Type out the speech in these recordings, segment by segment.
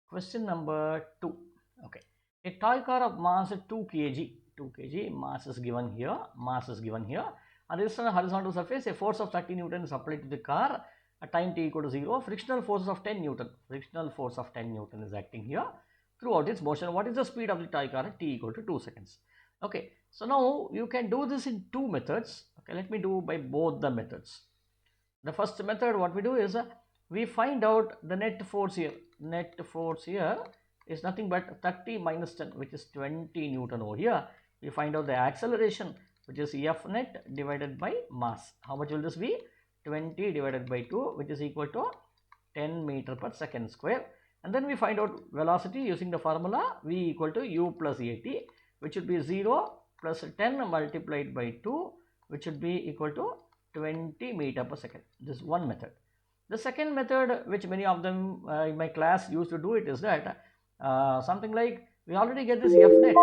Question number 2. Okay. A toy car of mass 2 kg mass is given here. And this is on a horizontal surface. A force of 30 Newton is applied to the car at time t equal to 0. Frictional force of 10 Newton. Frictional force of 10 Newton is acting here throughout its motion. What is the speed of the toy car at t equal to 2 seconds? Okay. So now you can do this in two methods. Okay. Let me do by both the methods. The first method, what we do is we find out the net force here. Net force here is nothing but 30 minus 10, which is 20 Newton over here. We find out the acceleration, which is F net divided by mass. How much will this be? 20 divided by 2, which is equal to 10 meter per second square. And then we find out velocity using the formula V equal to U plus AT, which should be 0 plus 10 multiplied by 2, which should be equal to 20 meter per second. This is one method. The second method, which many of them in my class used to do it, is that something like we already get this F net,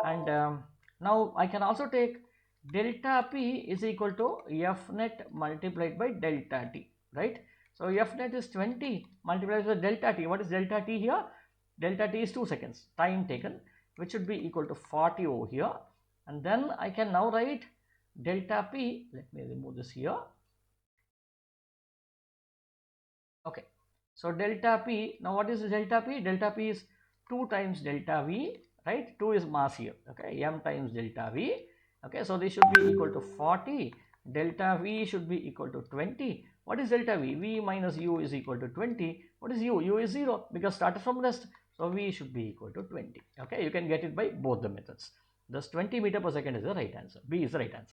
and now I can also take delta P is equal to F net multiplied by delta T, right? So F net is 20 multiplied by delta T. What is delta T here? Delta T is 2 seconds time taken, which should be equal to 40 over here. And then I can now write delta P. Let me remove this here. Okay, so delta P, now what is delta P? Delta P is 2 times delta V, right? 2 is mass here, okay, m times delta V. Okay, so this should be equal to 40. Delta V should be equal to 20. What is delta V? V minus U is equal to 20. What is U? U is 0 because started from rest. So V should be equal to 20. Okay, you can get it by both the methods. Thus 20 meter per second is the right answer. B is the right answer.